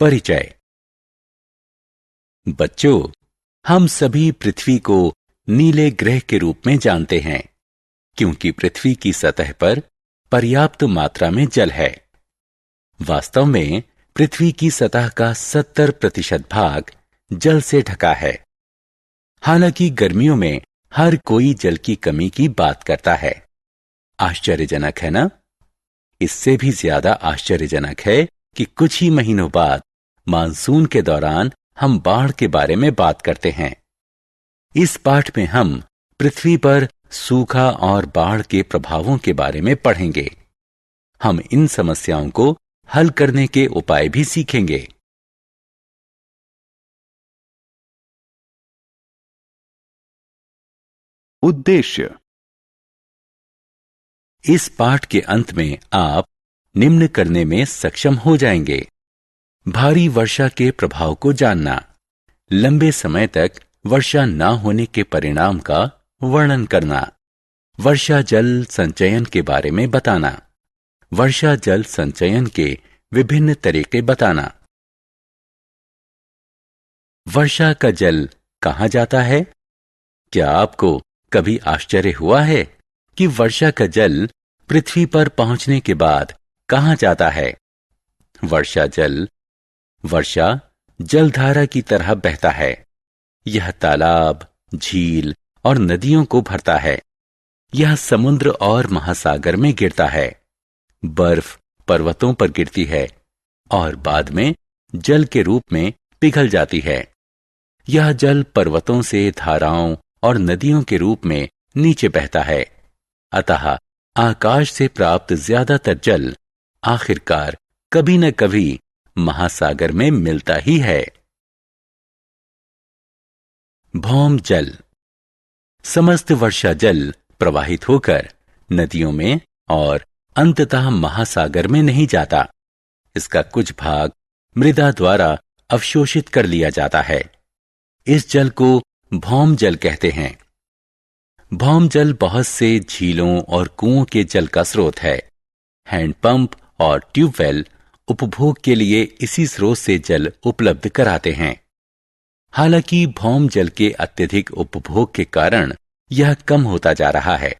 परिचय। बच्चों, हम सभी पृथ्वी को नीले ग्रह के रूप में जानते हैं, क्योंकि पृथ्वी की सतह पर पर्याप्त मात्रा में जल है। वास्तव में पृथ्वी की सतह का 70% भाग जल से ढका है। हालांकि गर्मियों में हर कोई जल की कमी की बात करता है। आश्चर्यजनक है ना? इससे भी ज्यादा आश्चर्यजनक है कि कुछ ही महीनों बाद मानसून के दौरान हम बाढ़ के बारे में बात करते हैं। इस पाठ में हम पृथ्वी पर सूखा और बाढ़ के प्रभावों के बारे में पढ़ेंगे। हम इन समस्याओं को हल करने के उपाय भी सीखेंगे। उद्देश्य। इस पाठ के अंत में आप निम्न करने में सक्षम हो जाएंगे: भारी वर्षा के प्रभाव को जानना, लंबे समय तक वर्षा न होने के परिणाम का वर्णन करना, वर्षा जल संचयन के बारे में बताना, वर्षा जल संचयन के विभिन्न तरीके बताना। वर्षा का जल कहां जाता है? क्या आपको कभी आश्चर्य हुआ है कि वर्षा का जल पृथ्वी पर पहुंचने के बाद कहां जाता है? वर्षा जलधारा की तरह बहता है। यह तालाब, झील और नदियों को भरता है। यह समुद्र और महासागर में गिरता है। बर्फ पर्वतों पर गिरती है और बाद में जल के रूप में पिघल जाती है। यह जल पर्वतों से धाराओं और नदियों के रूप में नीचे बहता है। अतः आकाश से प्राप्त ज्यादातर जल आखिरकार कभी न कभी महासागर में मिलता ही है। भौम जल। समस्त वर्षा जल प्रवाहित होकर नदियों में और अंततः महासागर में नहीं जाता। इसका कुछ भाग मृदा द्वारा अवशोषित कर लिया जाता है। इस जल को भौम जल कहते हैं। भौम जल बहुत से झीलों और कुओं के जल का स्रोत है। हैंडपंप और ट्यूबवेल उपभोग के लिए इसी स्रोत से जल उपलब्ध कराते हैं। हालांकि भौम जल के अत्यधिक उपभोग के कारण यह कम होता जा रहा है।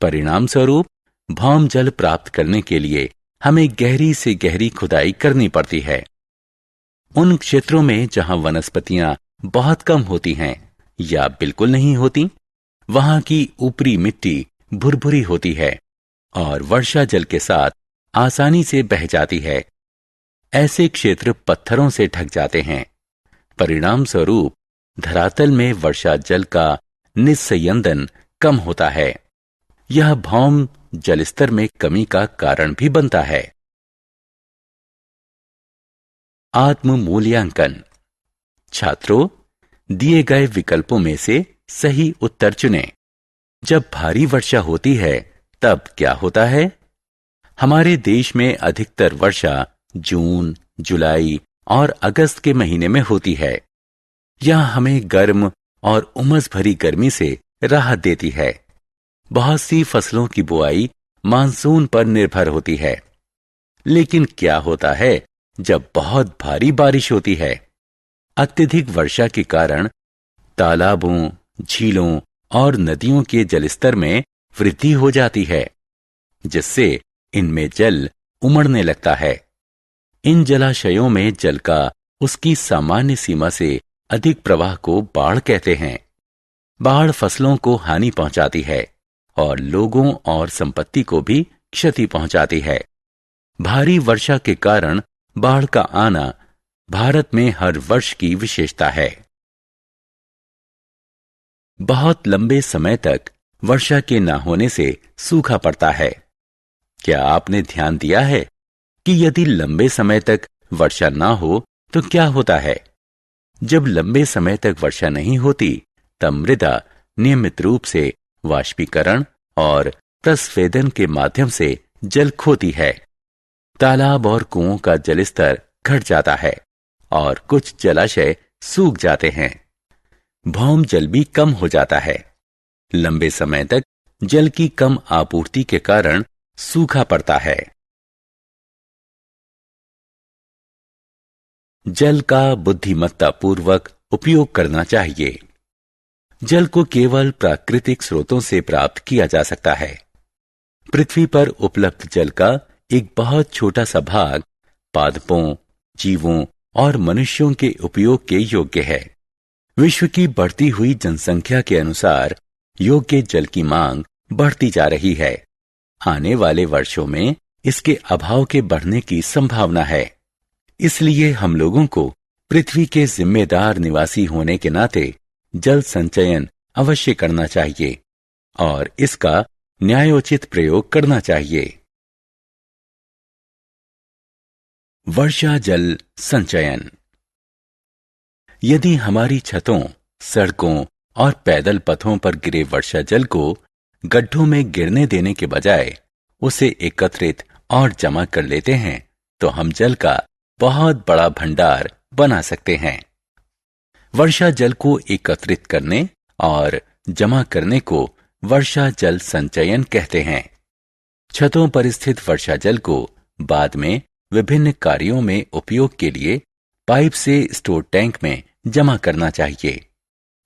परिणाम स्वरूप भौम जल प्राप्त करने के लिए हमें गहरी से गहरी खुदाई करनी पड़ती है। उन क्षेत्रों में जहां वनस्पतियां बहुत कम होती हैं या बिल्कुल नहीं होती, वहां की ऊपरी मिट्टी भुरभुरी होती है और वर्षा जल के साथ आसानी से बह जाती है। ऐसे क्षेत्र पत्थरों से ढक जाते हैं। परिणाम स्वरूप धरातल में वर्षा जल का निस्संयदन कम होता है। यह भौम जलस्तर में कमी का कारण भी बनता है। आत्म मूल्यांकन। छात्रों, दिए गए विकल्पों में से सही उत्तर चुनें। जब भारी वर्षा होती है तब क्या होता है? हमारे देश में अधिकतर वर्षा जून, जुलाई और अगस्त के महीने में होती है। यह हमें गर्म और उमस भरी गर्मी से राहत देती है। बहुत सी फसलों की बुआई मानसून पर निर्भर होती है। लेकिन क्या होता है जब बहुत भारी बारिश होती है? अत्यधिक वर्षा के कारण तालाबों, झीलों और नदियों के जलस्तर में वृद्धि हो जाती है, जिससे इनमें जल उमड़ने लगता है। इन जलाशयों में जल का उसकी सामान्य सीमा से अधिक प्रवाह को बाढ़ कहते हैं। बाढ़ फसलों को हानि पहुंचाती है और लोगों और संपत्ति को भी क्षति पहुंचाती है। भारी वर्षा के कारण बाढ़ का आना भारत में हर वर्ष की विशेषता है। बहुत लंबे समय तक वर्षा के न होने से सूखा पड़ता है। क्या आपने ध्यान दिया है कि यदि लंबे समय तक वर्षा ना हो तो क्या होता है? जब लंबे समय तक वर्षा नहीं होती, तब मृदा नियमित रूप से वाष्पीकरण और प्रस्वेदन के माध्यम से जल खोती है। तालाब और कुओं का जलस्तर घट जाता है और कुछ जलाशय सूख जाते हैं। भौम जल भी कम हो जाता है। लंबे समय तक जल की कम आपूर्ति के कारण सूखा पड़ता है। जल का बुद्धिमत्ता पूर्वक उपयोग करना चाहिए। जल को केवल प्राकृतिक स्रोतों से प्राप्त किया जा सकता है। पृथ्वी पर उपलब्ध जल का एक बहुत छोटा सा भाग पादपों, जीवों और मनुष्यों के उपयोग के योग्य है। विश्व की बढ़ती हुई जनसंख्या के अनुसार योग्य जल की मांग बढ़ती जा रही है। आने वाले वर्षों में इसके अभाव के बढ़ने की संभावना है। इसलिए हम लोगों को पृथ्वी के जिम्मेदार निवासी होने के नाते जल संचयन अवश्य करना चाहिए और इसका न्यायोचित प्रयोग करना चाहिए। वर्षा जल संचयन। यदि हमारी छतों, सड़कों और पैदल पथों पर गिरे वर्षा जल को गड्ढों में गिरने देने के बजाय उसे एकत्रित और जमा कर लेते हैं, तो हम जल का बहुत बड़ा भंडार बना सकते हैं। वर्षा जल को एकत्रित करने और जमा करने को वर्षा जल संचयन कहते हैं। छतों पर स्थित वर्षा जल को बाद में विभिन्न कार्यों में उपयोग के लिए पाइप से स्टोर टैंक में जमा करना चाहिए।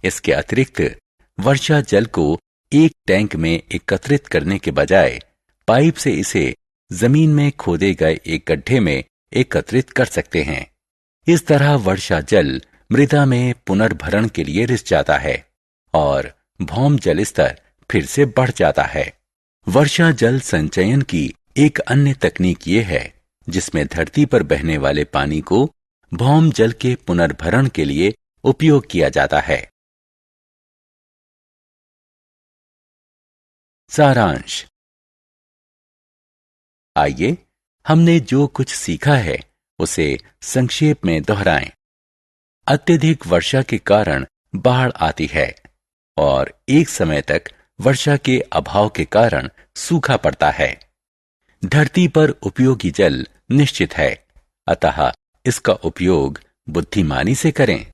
इसके अतिरिक्त वर्षा जल को एक टैंक में एकत्रित करने के बजाय पाइप से इसे जमीन में खोदे गए एक गड्ढे में एकत्रित कर सकते हैं। इस तरह वर्षा जल मृदा में पुनर्भरण के लिए रिस जाता है और भौम जल स्तर फिर से बढ़ जाता है। वर्षा जल संचयन की एक अन्य तकनीक ये है जिसमें धरती पर बहने वाले पानी को भौम जल के पुनर्भरण के लिए उपयोग किया जाता है। सारांश। आइए हमने जो कुछ सीखा है उसे संक्षेप में दोहराएं। अत्यधिक वर्षा के कारण बाढ़ आती है और एक समय तक वर्षा के अभाव के कारण सूखा पड़ता है। धरती पर उपयोगी जल निश्चित है, अतः इसका उपयोग बुद्धिमानी से करें।